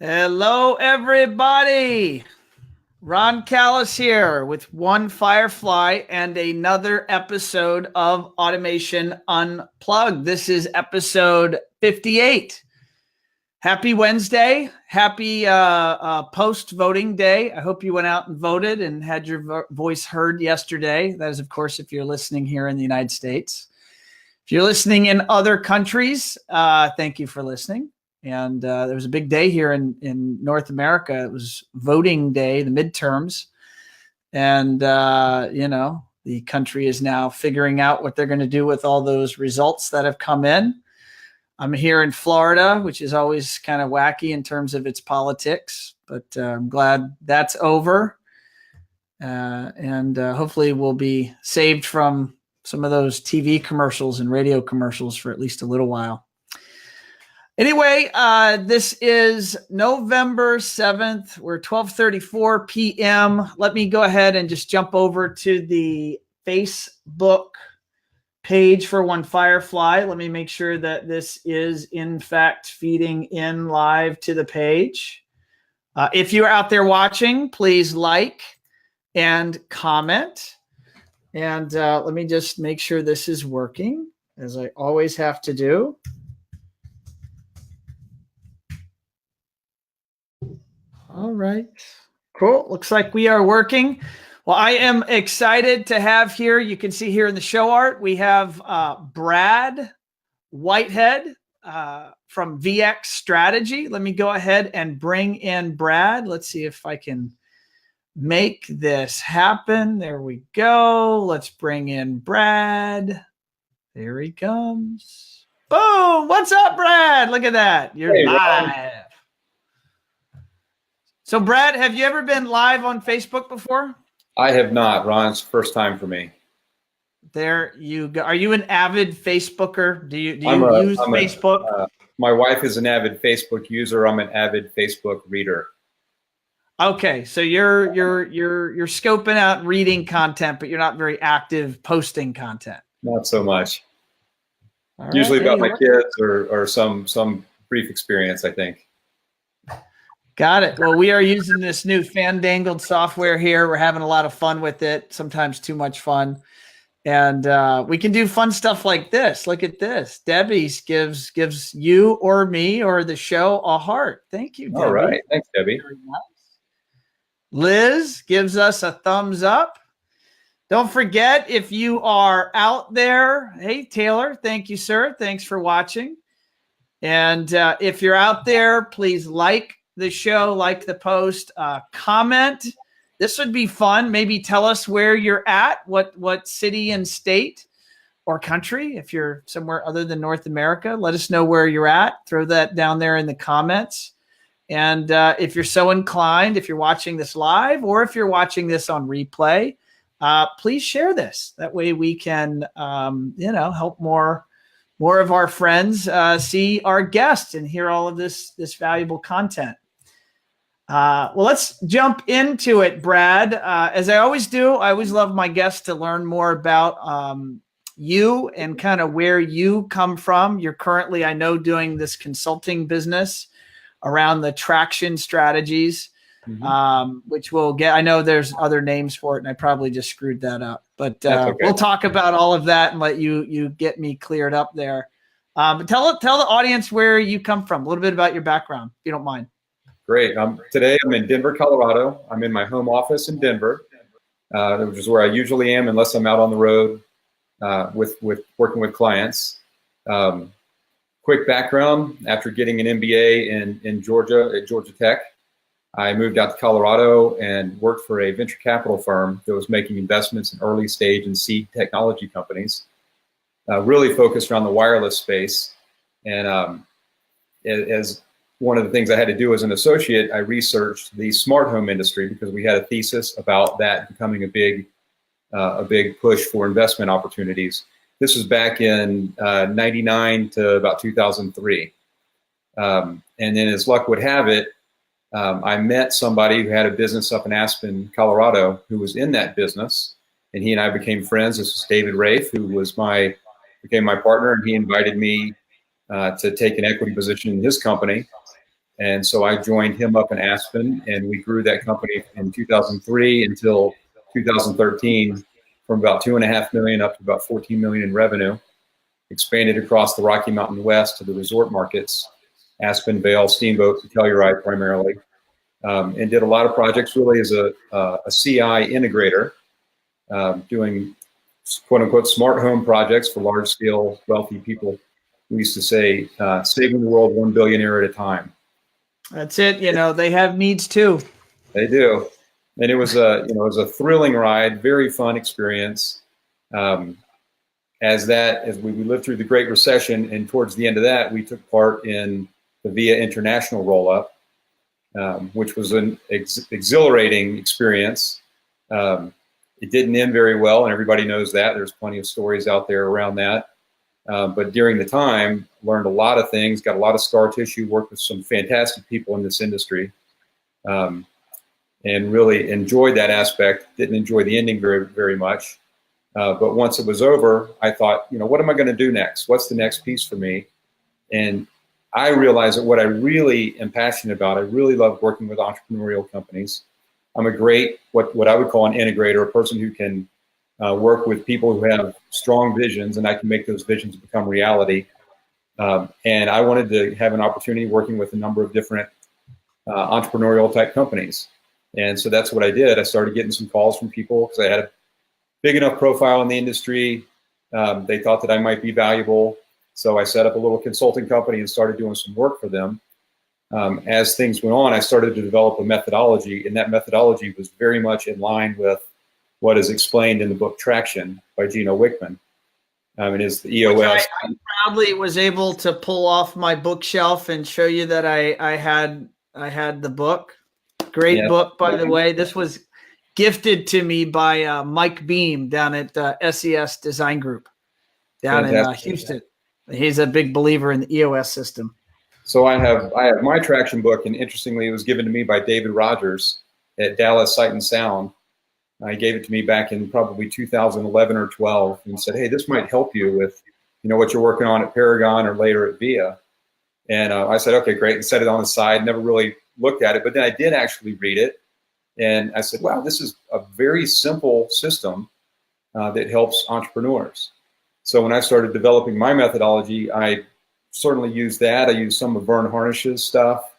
Hello, everybody. Ron Callis here with One Firefly and another episode of Automation Unplugged. This is episode 58. Happy Wednesday. Happy post-voting day. I hope you went out and voted and had your voice heard yesterday. That is, of course, if you're listening here in the United States. If you're listening in other countries, thank you for listening. And there was a big day here in North America. It was voting day, the midterms. And, the country is now figuring out what they're going to do with all those results that have come in. I'm here in Florida, which is always kind of wacky in terms of its politics, but I'm glad that's over. And hopefully we'll be saved from some of those TV commercials and radio commercials for at least a little while. Anyway, this is November 7th. We're 12:34 p.m. Let me go ahead and just jump over to the Facebook page for One Firefly. Let me make sure that this is, in fact, feeding in live to the page. If you're out there watching, please like and comment. And let me just make sure this is working, as I always have to do. All right, cool. Looks like we are working. Well, I am excited to have here, you can see here in the show art, we have Brad Whitehead from VX Strategy. Let me go ahead and bring in Brad. Let's see if I can make this happen. There we go. Let's bring in Brad. There he comes. Boom. What's up, Brad? Look at that. You're live. So, Brad, have you ever been live on Facebook before? I have not, Ron. It's the first time for me. There you go. Are you an avid Facebooker? Do you use Facebook? My wife is an avid Facebook user. I'm an avid Facebook reader. Okay, so you're scoping out reading content, but you're not very active posting content. Not so much. Right. Usually about my kids or some brief experience, I think. Got it. Well, we are using this new fandangled software here. We're having a lot of fun with it, sometimes too much fun. And we can do fun stuff like this. Look at this. Debbie gives you or me or the show a heart. Thank you, Debbie. All right. Thanks, Debbie. Very nice. Liz gives us a thumbs up. Don't forget, if you are out there, hey, Taylor, thank you, sir. Thanks for watching. And if you're out there, please like the show, like the post, comment. This would be fun. Maybe tell us where you're at, what city and state or country. If you're somewhere other than North America, let us know where you're at. Throw that down there in the comments. And if you're so inclined, if you're watching this live or if you're watching this on replay, please share this. That way we can, help more of our friends see our guests and hear all of this valuable content. Well, let's jump into it, Brad. As I always do, I always love my guests to learn more about you and kind of where you come from. You're currently, I know, doing this consulting business around the traction strategies, which we'll get. I know there's other names for it, and I probably just screwed that up. But okay. We'll talk about all of that and let you get me cleared up there. But tell the audience where you come from, a little bit about your background, if you don't mind. Great. Today I'm in Denver, Colorado. I'm in my home office in Denver, which is where I usually am unless I'm out on the road with working with clients. Quick background, after getting an MBA in Georgia at Georgia Tech, I moved out to Colorado and worked for a venture capital firm that was making investments in early stage and seed technology companies, really focused around the wireless space. And as one of the things I had to do as an associate, I researched the smart home industry because we had a thesis about that becoming a big push for investment opportunities. This was back in 99 to about 2003. And then as luck would have it, I met somebody who had a business up in Aspen, Colorado, who was in that business. And he and I became friends. This was David Rafe, who became my partner, and he invited me to take an equity position in his company. And so I joined him up in Aspen, and we grew that company in 2003 until 2013 from about 2.5 million up to about 14 million in revenue, expanded across the Rocky Mountain West to the resort markets, Aspen, Vail, Steamboat, and Telluride primarily, and did a lot of projects really as a CI integrator, doing quote unquote smart home projects for large scale wealthy people. We used to say saving the world 1 billionaire at a time. That's it. They have needs too. They do. And it was a thrilling ride, very fun experience. As we lived through the Great Recession, and towards the end of that, we took part in the VIA International roll-up, which was an exhilarating experience. It didn't end very well, and everybody knows that. There's plenty of stories out there around that. But during the time, learned a lot of things, got a lot of scar tissue, worked with some fantastic people in this industry, and really enjoyed that aspect. Didn't enjoy the ending very, very much. But once it was over, I thought, what am I going to do next? What's the next piece for me? And I realized that what I really am passionate about, I really love working with entrepreneurial companies. I'm a great, what I would call an integrator, a person who can work with people who have strong visions, and I can make those visions become reality. And I wanted to have an opportunity working with a number of different entrepreneurial type companies. And so that's what I did. I started getting some calls from people because I had a big enough profile in the industry. They thought that I might be valuable. So I set up a little consulting company and started doing some work for them. As things went on, I started to develop a methodology, and that methodology was very much in line with what is explained in the book Traction by Gino Wickman. It is the EOS. I proudly was able to pull off my bookshelf and show you that I had the book. Great book, by the way. This was gifted to me by Mike Beam down at SES Design Group down in Houston. He's a big believer in the EOS system. So I have my Traction book, and interestingly, it was given to me by David Rogers at Dallas Sight and Sound. He gave it to me back in probably 2011 or 12 and said, hey, this might help you with, what you're working on at Paragon or later at VIA. And I said, okay, great, and set it on the side, never really looked at it. But then I did actually read it. And I said, wow, this is a very simple system that helps entrepreneurs. So when I started developing my methodology, I certainly used that. I used some of Vern Harnish's stuff,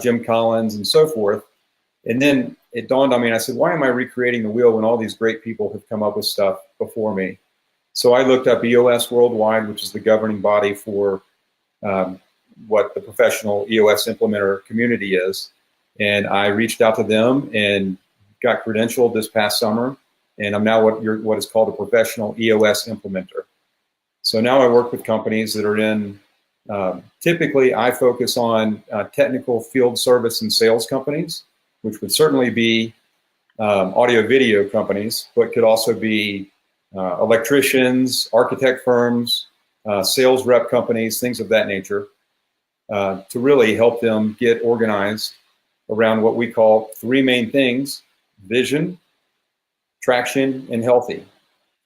Jim Collins, and so forth. And then it dawned on me, and I said, why am I recreating the wheel when all these great people have come up with stuff before me? So I looked up EOS Worldwide, which is the governing body for what the professional EOS implementer community is. And I reached out to them and got credentialed this past summer. And I'm now what is called a professional EOS implementer. So now I work with companies that are in, typically I focus on technical field service and sales companies, which would certainly be audio video companies, but could also be electricians, architect firms, sales rep companies, things of that nature, to really help them get organized around what we call three main things: vision, traction, and healthy.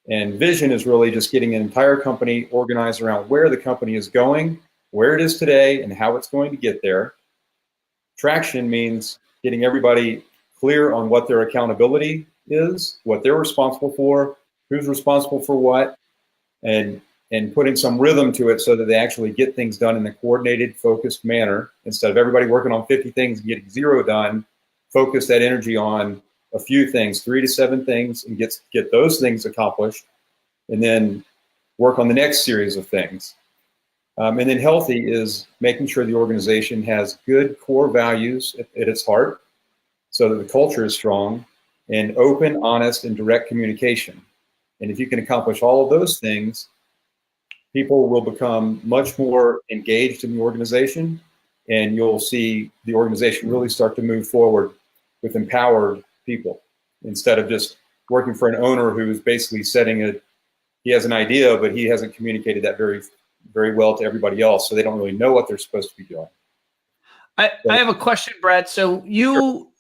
And vision is really just getting an entire company organized around where the company is going, where it is today, and how it's going to get there. Traction means getting everybody clear on what their accountability is, what they're responsible for, who's responsible for what, and putting some rhythm to it so that they actually get things done in a coordinated, focused manner. Instead of everybody working on 50 things and getting 0 done, focus that energy on a few things, 3 to 7 things, and get those things accomplished, and then work on the next series of things. And then healthy is making sure the organization has good core values at its heart so that the culture is strong, and open, honest, and direct communication. And if you can accomplish all of those things, people will become much more engaged in the organization, and you'll see the organization really start to move forward with empowered people instead of just working for an owner who is basically he has an idea, but he hasn't communicated that very, very well to everybody else, so they don't really know what they're supposed to be doing. I have a question, Brad. So you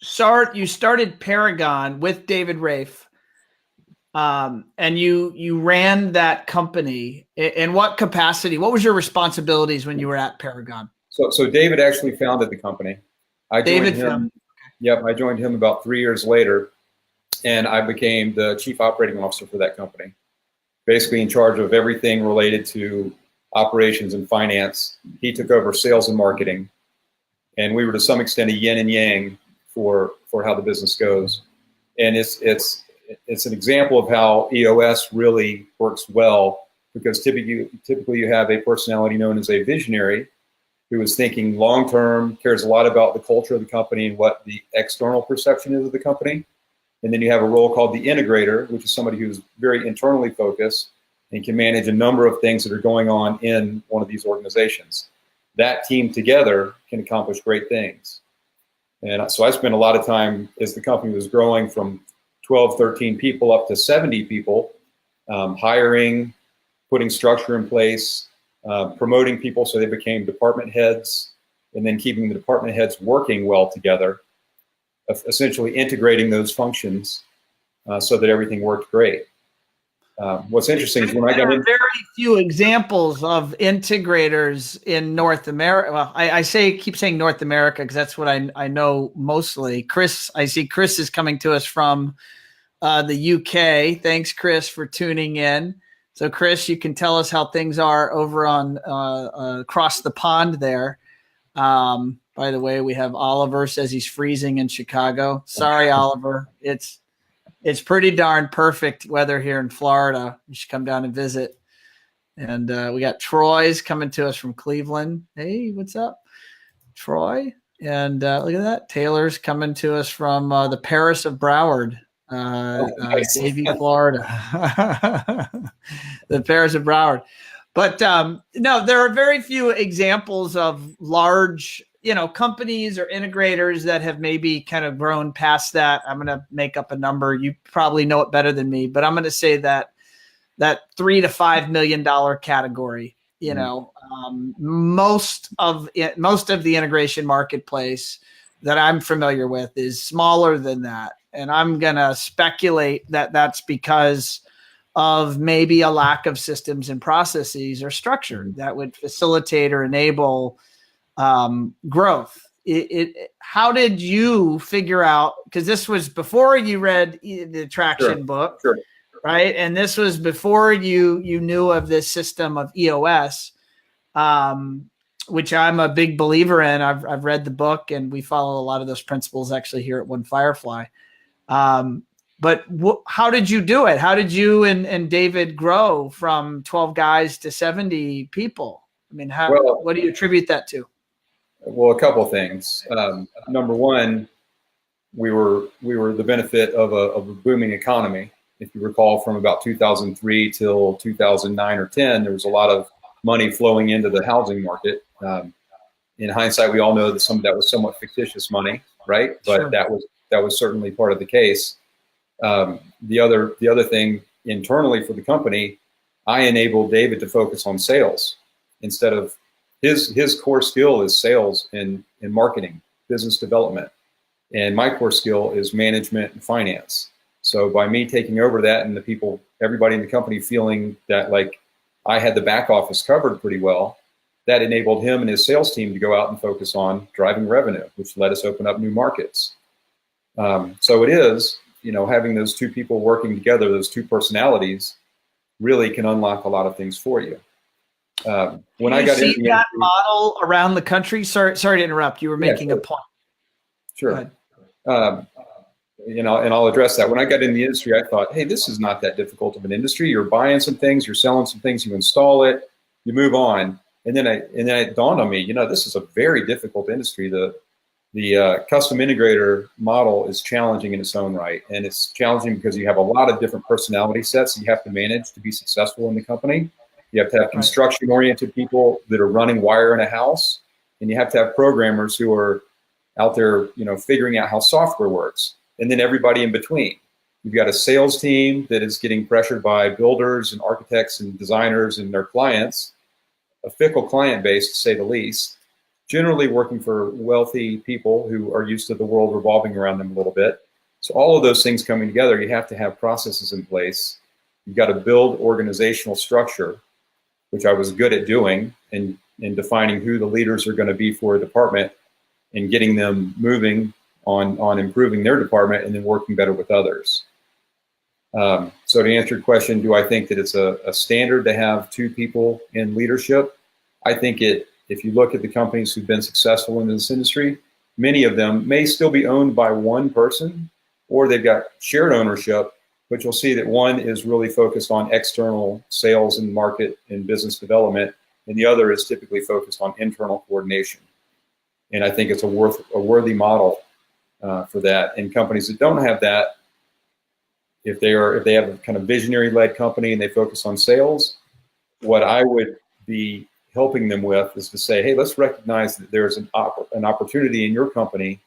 started Paragon with David Rafe, and you ran that company. In what capacity? What was your responsibilities when you were at Paragon? So David actually founded the company. I joined David him. found. Yep, I joined him about 3 years later, and I became the chief operating officer for that company, basically in charge of everything related to operations and finance. He took over sales and marketing, and we were to some extent a yin and yang for how the business goes. And it's an example of how EOS really works well, because typically you have a personality known as a visionary who is thinking long term, cares a lot about the culture of the company and what the external perception is of the company. And then you have a role called the integrator, which is somebody who's very internally focused and can manage a number of things that are going on in one of these organizations. That team together can accomplish great things. And so I spent a lot of time as the company was growing from 12, 13 people up to 70 people, hiring, putting structure in place, promoting people so they became department heads, and then keeping the department heads working well together, essentially integrating those functions so that everything worked great. What's interesting is when I got in, very few examples of integrators in North America. Well, I keep saying North America because that's what I know mostly. Chris, I see Chris is coming to us from the UK. Thanks, Chris, for tuning in. So, Chris, you can tell us how things are over on across the pond there. By the way, we have Oliver says he's freezing in Chicago. Sorry, Oliver. It's pretty darn perfect weather here in Florida. You should come down and visit. And we got Troy's coming to us from Cleveland. Hey, what's up, Troy? And look at that. Taylor's coming to us from the Paris of Broward, Davie, Florida. The Paris of Broward. But no, there are very few examples of large, companies or integrators that have maybe kind of grown past that. I'm going to make up a number. You probably know it better than me, but I'm going to say that $3 to $5 million category. Most of the integration marketplace that I'm familiar with is smaller than that, and I'm going to speculate that that's because of maybe a lack of systems and processes or structure that would facilitate or enable growth. How did you figure out, because this was before you read the Traction book, Sure. right? And this was before you knew of this system of EOS, which I'm a big believer in. I've read the book, and we follow a lot of those principles actually here at One Firefly. But how did you do it? How did you and David grow from 12 guys to 70 people? I mean, what do you attribute that to? Well, a couple of things. Number one, we were the benefit of a booming economy. If you recall, from about 2003 till 2009 or 10, there was a lot of money flowing into the housing market. In hindsight, we all know that some of that was somewhat fictitious money, right? But Sure. that was certainly part of the case. The other thing internally for the company, I enabled David to focus on sales instead of his core skill is sales and marketing, business development. And my core skill is management and finance. So by me taking over that and everybody in the company feeling that like I had the back office covered pretty well, that enabled him and his sales team to go out and focus on driving revenue, which let us open up new markets. So it is, having those two people working together, those two personalities, really can unlock a lot of things for you. When I got into that model around the country, sorry to interrupt. You were making a point. Sure. And I'll address that. When I got in the industry, I thought, hey, this is not that difficult of an industry. You're buying some things, you're selling some things, you install it, you move on. And then it dawned on me, this is a very difficult industry. The custom integrator model is challenging in its own right. And it's challenging because you have a lot of different personality sets that you have to manage to be successful in the company. You have to have construction-oriented people that are running wire in a house, and you have to have programmers who are out there, figuring out how software works, and then everybody in between. You've got a sales team that is getting pressured by builders and architects and designers and their clients, a fickle client base, to say the least, generally working for wealthy people who are used to the world revolving around them a little bit. So all of those things coming together, you have to have processes in place. You've got to build organizational structure, which I was good at doing, and and defining who the leaders are going to be for a department and getting them moving on improving their department and then working better with others. So to answer your question, do I think that it's a standard to have 2 people in leadership? I think if you look at the companies who've been successful in this industry, many of them may still be owned by one person, or they've got shared ownership, but you'll see that one is really focused on external sales and market and business development, and the other is typically focused on internal coordination. And I think it's a worthy model for that. And companies that don't have that, if they have a kind of visionary-led company and they focus on sales, what I would be helping them with is to say, hey, let's recognize that there's an opportunity in your company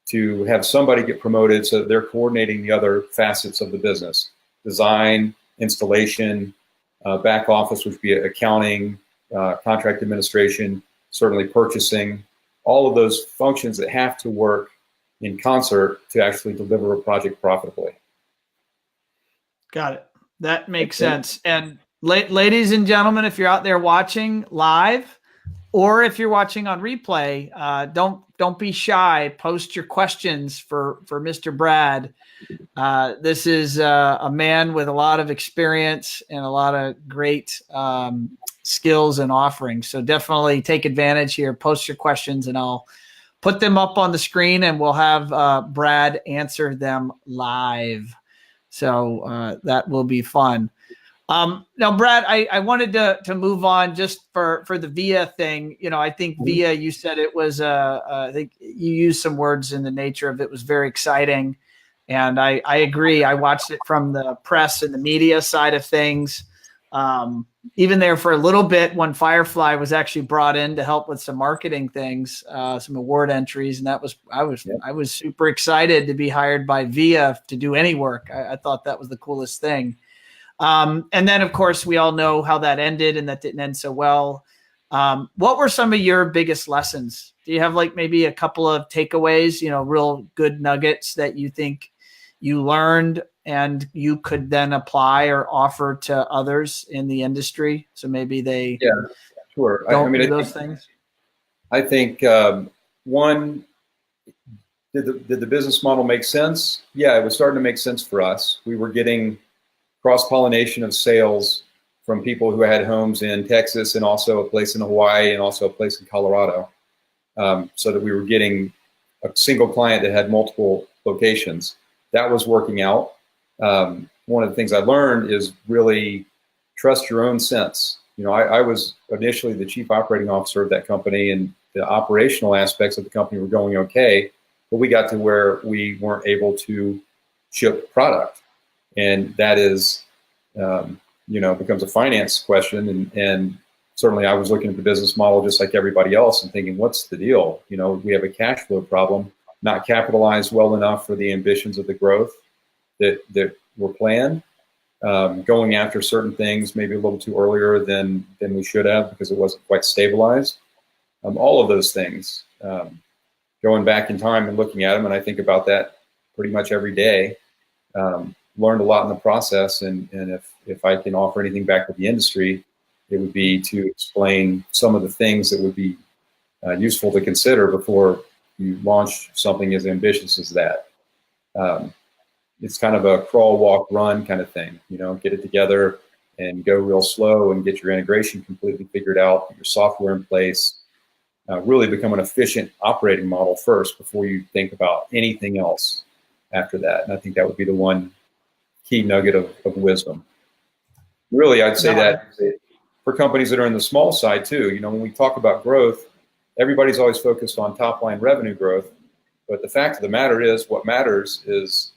to have somebody get promoted so that they're coordinating the other facets of the business: design, installation, back office, which would be accounting, contract administration, certainly purchasing, all of those functions that have to work in concert to actually deliver a project profitably. Got it. That makes sense. And ladies and gentlemen, if you're out there watching live, or if you're watching on replay, don't be shy. Post your questions for Mr. Brad. This is a man with a lot of experience and a lot of great skills and offerings. So definitely take advantage here. Post your questions, and I'll put them up on the screen, and we'll have Brad answer them live. So that will be fun. Now, Brad, I wanted to move on just for the VIA thing. You know, I think VIA, you said it was, I think you used some words in the nature of it was very exciting. And I agree. I watched it from the press and the media side of things. Even there for a little bit when Firefly was actually brought in to help with some marketing things, some award entries. And that was, I was super excited to be hired by VIA to do any work. I thought that was the coolest thing. And then, of course, we all know how that ended, and that didn't end so well. What were some of your biggest lessons? Do you have like maybe a couple of takeaways, you know, real good nuggets that you think you learned and you could then apply or offer to others in the industry? So maybe they sure. don't do those things. I think one, did the business model make sense? Yeah, it was starting to make sense for us. We were getting cross-pollination of sales from people who had homes in Texas and also a place in Hawaii and also a place in Colorado, so that we were getting a single client that had multiple locations. That was working out. One of the things I learned is really trust your own sense. You know, I was initially the chief operating officer of that company, and the operational aspects of the company were going okay, but we got to where we weren't able to ship product. And that is, becomes a finance question. And certainly I was looking at the business model just like everybody else and thinking, what's the deal? You know, we have a cash flow problem, not capitalized well enough for the ambitions of the growth that were planned, going after certain things maybe a little too earlier than we should have because it wasn't quite stabilized. All of those things, going back in time and looking at them, and I think about that pretty much every day. Learned a lot in the process, and if I can offer anything back to the industry, it would be to explain some of the things that would be useful to consider before you launch something as ambitious as that. It's kind of a crawl, walk, run kind of thing. You know, get it together and go real slow and get your integration completely figured out, your software in place, really become an efficient operating model first before you think about anything else after that. And I think that would be the one key nugget of wisdom. Really, I'd say that for companies that are in the small side too, you know, when we talk about growth, everybody's always focused on top line revenue growth. But the fact of the matter is, what matters is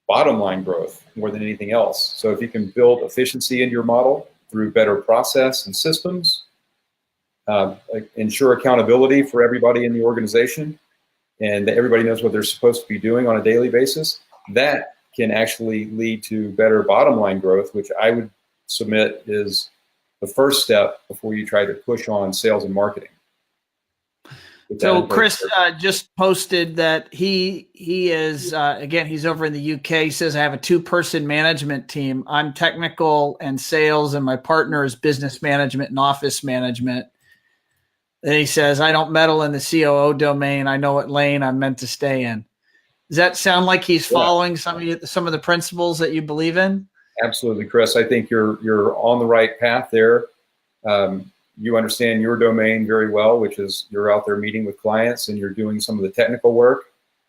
bottom line growth more than anything else. So if you can build efficiency into your model through better process and systems, ensure accountability for everybody in the organization, and that everybody knows what they're supposed to be doing on a daily basis, that can actually lead to better bottom line growth, which I would submit is the first step before you try to push on sales and marketing. So Chris just posted that he is, again, he's over in the UK. He says, I have a 2-person management team. I'm technical and sales, and my partner is business management and office management. Then he says, I don't meddle in the COO domain. I know what lane I'm meant to stay in. Does that sound like he's following some of the principles that you believe in? Absolutely, Chris. I think you're on the right path there. You understand your domain very well, which is you're out there meeting with clients and you're doing some of the technical work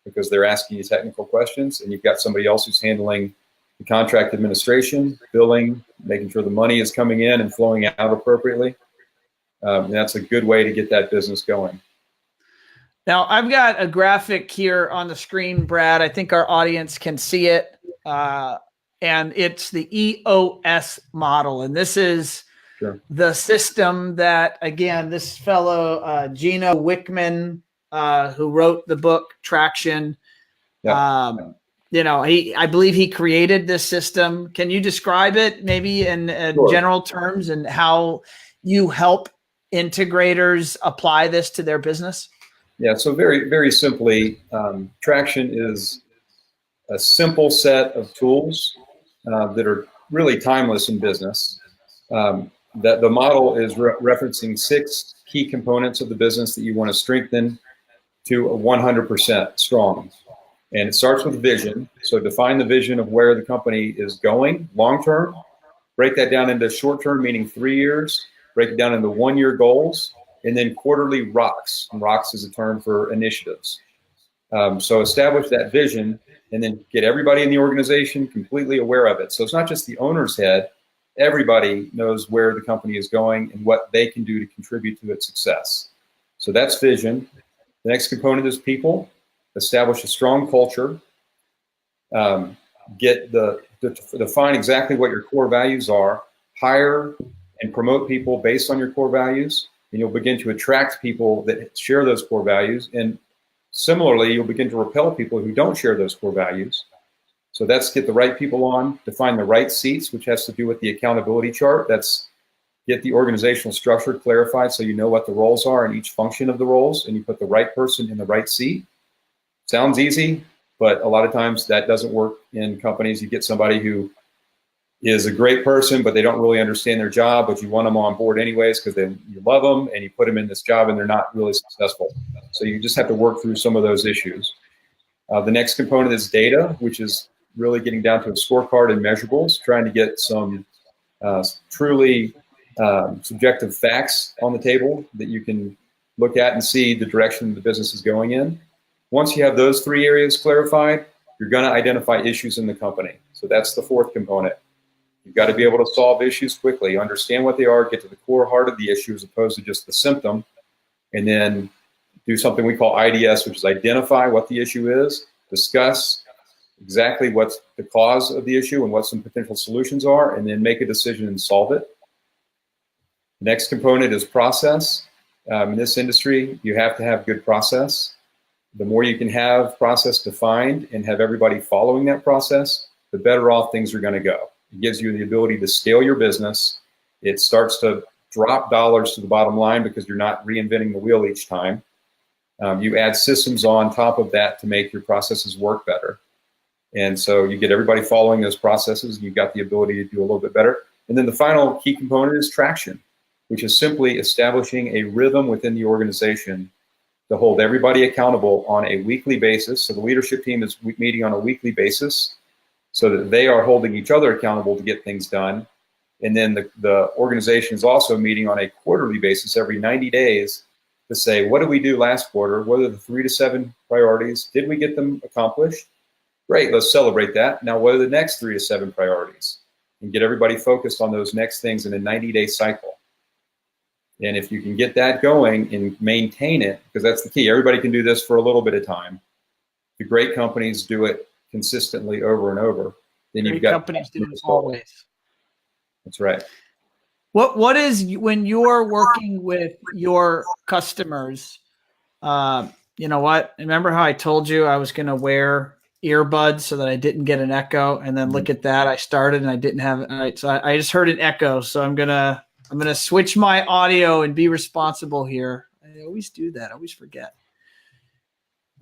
because they're asking you technical questions, and you've got somebody else who's handling the contract administration, billing, making sure the money is coming in and flowing out appropriately. And that's a good way to get that business going. Now, I've got a graphic here on the screen, Brad. I think our audience can see it. And it's the EOS model. And this is the system that, again, this fellow, Gino Wickman, who wrote the book Traction, I believe he created this system. Can you describe it maybe in general terms and how you help integrators apply this to their business? Yeah, so very, very simply, Traction is a simple set of tools that are really timeless in business. That the model is referencing 6 key components of the business that you want to strengthen to a 100% strong. And it starts with vision. So define the vision of where the company is going long-term. Break that down into short-term, meaning 3 years. Break it down into 1-year goals. And then quarterly rocks. And rocks is a term for initiatives. So establish that vision and then get everybody in the organization completely aware of it. So it's not just the owner's head. Everybody knows where the company is going and what they can do to contribute to its success. So that's vision. The next component is people. Establish a strong culture. Define exactly what your core values are. Hire and promote people based on your core values. And you'll begin to attract people that share those core values. And similarly, you'll begin to repel people who don't share those core values. So that's get the right people on, define the right seats, which has to do with the accountability chart. That's get the organizational structure clarified so you know what the roles are in each function of the roles, and you put the right person in the right seat. Sounds easy, but a lot of times that doesn't work in companies. You get somebody who is a great person, but they don't really understand their job, but you want them on board anyways because you love them, and you put them in this job and they're not really successful. So you just have to work through some of those issues. The next component is data, which is really getting down to a scorecard and measurables, trying to get some truly subjective facts on the table that you can look at and see the direction the business is going in. Once you have those 3 areas clarified, you're going to identify issues in the company. So that's the 4th component. You've got to be able to solve issues quickly, understand what they are, get to the core heart of the issue as opposed to just the symptom, and then do something we call IDS, which is identify what the issue is, discuss exactly what's the cause of the issue and what some potential solutions are, and then make a decision and solve it. The next component is process. In this industry, you have to have good process. The more you can have process defined and have everybody following that process, the better off things are going to go. It gives you the ability to scale your business. It starts to drop dollars to the bottom line because you're not reinventing the wheel each time. You add systems on top of that to make your processes work better. And so you get everybody following those processes, and you've got the ability to do a little bit better. And then the final key component is traction, which is simply establishing a rhythm within the organization to hold everybody accountable on a weekly basis. So the leadership team is meeting on a weekly basis so that they are holding each other accountable to get things done. And then the organization is also meeting on a quarterly basis every 90 days to say, what did we do last quarter? What are the 3 to 7 priorities? Did we get them accomplished? Great, let's celebrate that. Now, what are the next 3 to 7 priorities? And get everybody focused on those next things in a 90-day cycle. And if you can get that going and maintain it, because that's the key. Everybody can do this for a little bit of time. The great companies do it consistently over and over. Then you've got companies do it always. That's right. What is, when you're working with your customers, you know what? Remember how I told you I was going to wear earbuds so that I didn't get an echo, and then look at that, I started and I didn't have it. All right, so I just heard an echo, so I'm gonna switch my audio and be responsible here. I always do that. I always forget.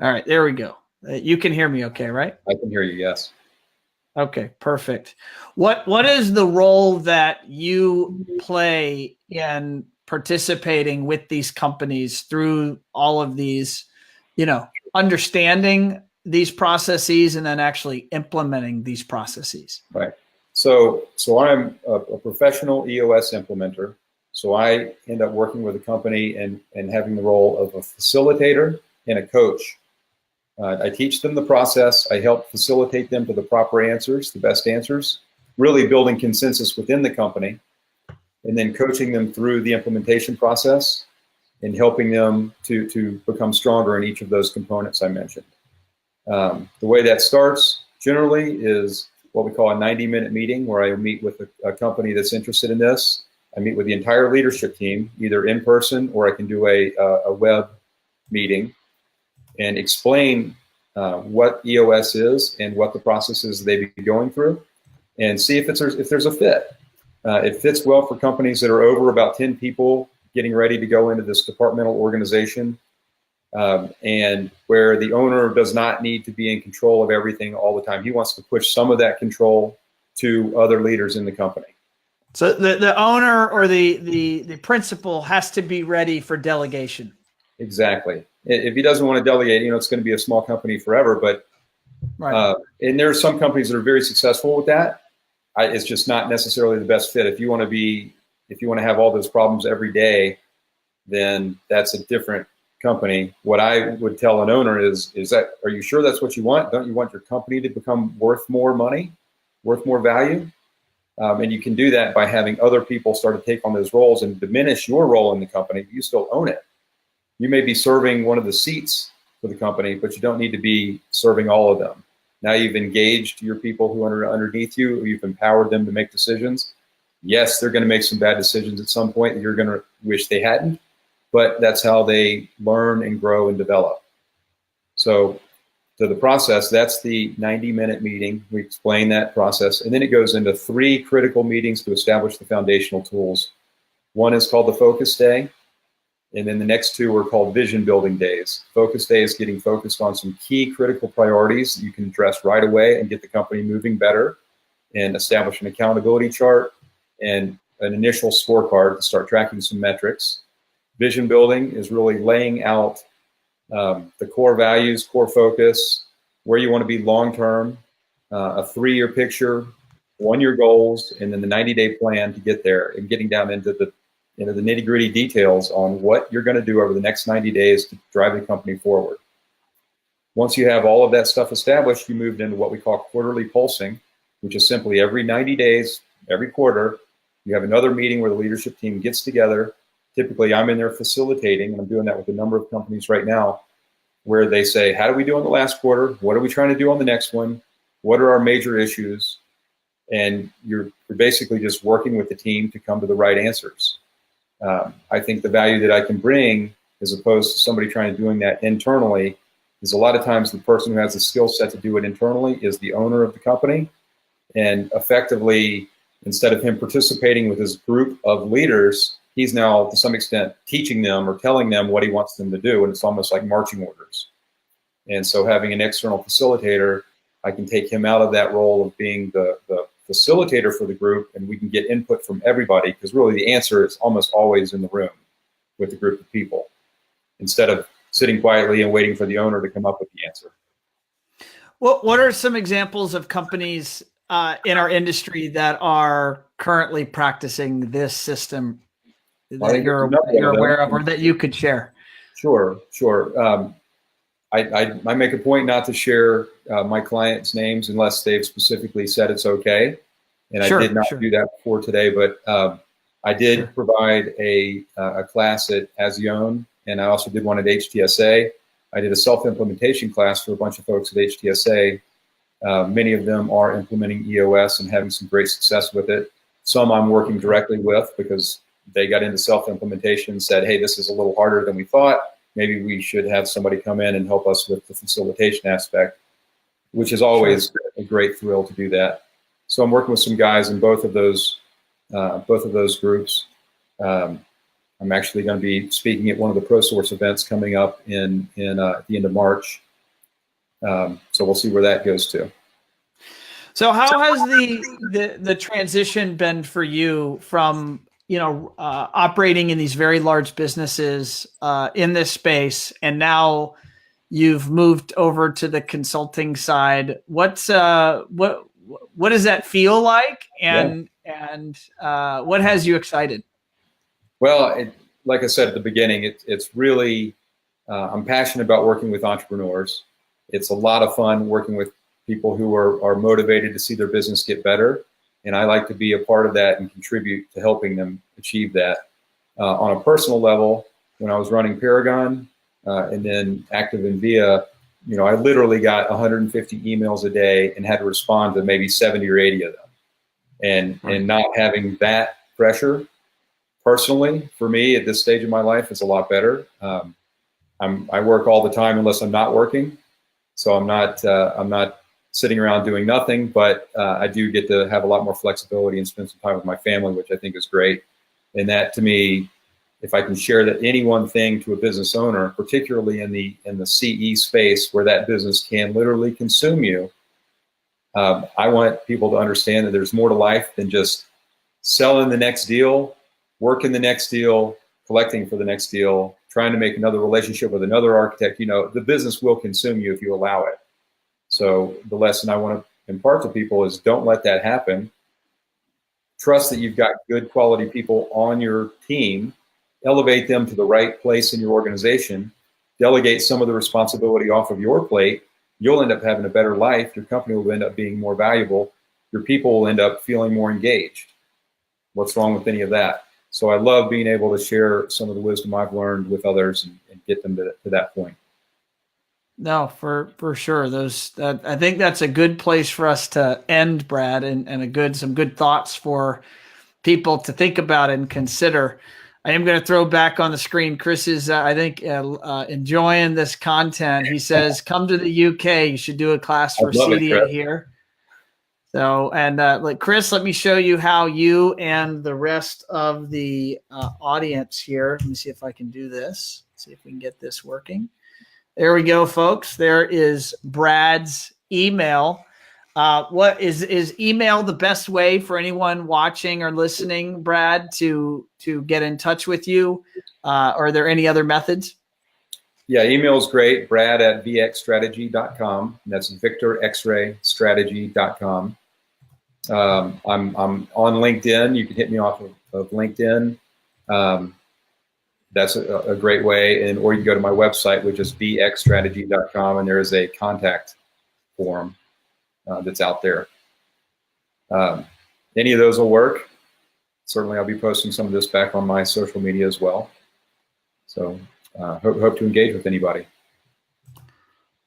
All right, there we go. You can hear me okay, right? I can hear you, yes. Okay, perfect. What is the role that you play in participating with these companies through all of these, understanding these processes and then actually implementing these processes? Right. So I'm a professional EOS implementer. So I end up working with a company and having the role of a facilitator and a coach. I teach them the process. I help facilitate them to the proper answers, the best answers, really building consensus within the company, and then coaching them through the implementation process and helping them to become stronger in each of those components I mentioned. The way that starts generally is what we call a 90-minute meeting, where I meet with a company that's interested in this. I meet with the entire leadership team, either in person or I can do a web meeting, and explain what EOS is and what the processes they be going through, and see if there's a fit. It fits well for companies that are over about 10 people getting ready to go into this departmental organization, and where the owner does not need to be in control of everything all the time. He wants to push some of that control to other leaders in the company. So the owner or the principal has to be ready for delegation. Exactly. If he doesn't want to delegate, it's going to be a small company forever. But right. And there are some companies that are very successful with that. It's just not necessarily the best fit. If you want to have all those problems every day, then that's a different company. What I would tell an owner is that, are you sure that's what you want? Don't you want your company to become worth more money, worth more value? And you can do that by having other people start to take on those roles and diminish your role in the company, but you still own it. You may be serving one of the seats for the company, but you don't need to be serving all of them. Now you've engaged your people who are underneath you, you've empowered them to make decisions. Yes, they're going to make some bad decisions at some point that you're going to wish they hadn't, but that's how they learn and grow and develop. So to the process, that's the 90-minute meeting. We explain that process, and then it goes into 3 critical meetings to establish the foundational tools. One is called the focus day, and then the next 2 are called vision building days. Focus day is getting focused on some key critical priorities that you can address right away and get the company moving better, and establish an accountability chart and an initial scorecard to start tracking some metrics. Vision building is really laying out the core values, core focus, where you want to be long-term, a 3-year picture, 1-year goals, and then the 90-day plan to get there, and getting down into the nitty-gritty details on what you're going to do over the next 90 days to drive the company forward. Once you have all of that stuff established, you move into what we call quarterly pulsing, which is simply every 90 days, every quarter, you have another meeting where the leadership team gets together. Typically, I'm in there facilitating, and I'm doing that with a number of companies right now, where they say, how do we do in the last quarter? What are we trying to do on the next one? What are our major issues? And you're basically just working with the team to come to the right answers. I think the value that I can bring, as opposed to somebody trying to doing that internally, is a lot of times the person who has the skill set to do it internally is the owner of the company. And effectively, instead of him participating with his group of leaders, he's now, to some extent, teaching them or telling them what he wants them to do, and it's almost like marching orders. And so having an external facilitator, I can take him out of that role of being the facilitator for the group, and we can get input from everybody, because really the answer is almost always in the room with a group of people, instead of sitting quietly and waiting for the owner to come up with the answer. What are some examples of companies in our industry that are currently practicing this system that you're aware of, or that you could share? Sure. I make a point not to share my clients' names unless they've specifically said it's okay. And I did not do that before today, but I did provide a class at Azione, and I also did one at HTSA. I did a self-implementation class for a bunch of folks at HTSA. Many of them are implementing EOS and having some great success with it. Some I'm working directly with because they got into self-implementation and said, hey, this is a little harder than we thought. Maybe we should have somebody come in and help us with the facilitation aspect, which is always a great thrill to do that. So I'm working with some guys in both of those groups. I'm actually going to be speaking at one of the ProSource events coming up in at the end of March. So we'll see where that goes to. So how has the transition been for you from operating in these very large businesses in this space, and now you've moved over to the consulting side. What does that feel like, and what has you excited? Well, like I said at the beginning, it's really I'm passionate about working with entrepreneurs. It's a lot of fun working with people who are motivated to see their business get better. And I like to be a part of that and contribute to helping them achieve that. On a personal level, when I was running Paragon and then active in VIA, I literally got 150 emails a day and had to respond to maybe 70 or 80 of them. And not having that pressure personally for me at this stage of my life is a lot better. I work all the time unless I'm not working. So I'm not sitting around doing nothing, but I do get to have a lot more flexibility and spend some time with my family, which I think is great. And that, to me, if I can share that any one thing to a business owner, particularly in the CE space where that business can literally consume you, I want people to understand that there's more to life than just selling the next deal, working the next deal, collecting for the next deal, trying to make another relationship with another architect. The business will consume you if you allow it. So the lesson I want to impart to people is don't let that happen. Trust that you've got good quality people on your team. Elevate them to the right place in your organization. Delegate some of the responsibility off of your plate. You'll end up having a better life. Your company will end up being more valuable. Your people will end up feeling more engaged. What's wrong with any of that? So I love being able to share some of the wisdom I've learned with others and get them to that point. No, for sure. I think that's a good place for us to end, Brad, and some good thoughts for people to think about and consider. I am going to throw back on the screen. Chris is, I think, enjoying this content. He says, "Come to the UK. You should do a class for CDA here." So, and Chris, let me show you how you and the rest of the audience here. Let me see if I can do this. See if we can get this working. There we go, folks. There is Brad's email. What is email the best way for anyone watching or listening, Brad, to get in touch with you? Are there any other methods? Yeah, email is great. Brad at vxstrategy.com. That's Victor X-ray strategy.com. I'm on LinkedIn. You can hit me off of LinkedIn. That's a great way. Or you can go to my website, which is vxstrategy.com, and there is a contact form that's out there. Any of those will work. Certainly, I'll be posting some of this back on my social media as well. So hope to engage with anybody.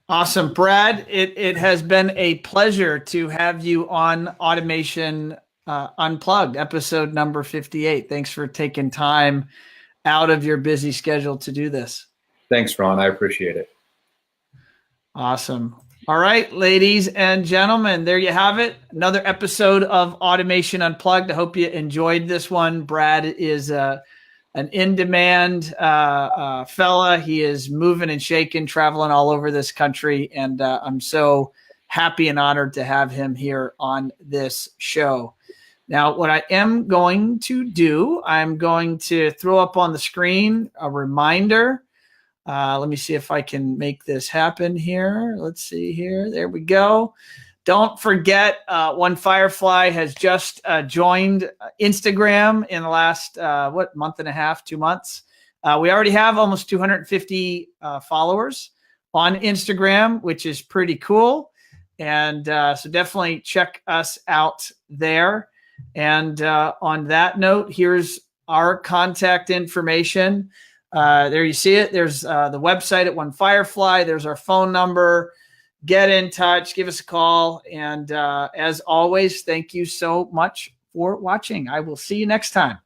Awesome. Brad, it has been a pleasure to have you on Automation Unplugged, episode number 58. Thanks for taking time out of your busy schedule to do this. Thanks, Ron. I appreciate it. Awesome. All right, ladies and gentlemen, there you have it. Another episode of Automation Unplugged. I hope you enjoyed this one. Brad is an in-demand fella. He is moving and shaking, traveling all over this country, and I'm so happy and honored to have him here on this show. Now, what I am going to do, I'm going to throw up on the screen a reminder. Let me see if I can make this happen here. Let's see here. There we go. Don't forget, One Firefly has just joined Instagram in the last, month and a half, 2 months. We already have almost 250 followers on Instagram, which is pretty cool. And so definitely check us out there. And on that note, here's our contact information. There you see it. There's the website at One Firefly. There's our phone number. Get in touch. Give us a call. And as always, thank you so much for watching. I will see you next time.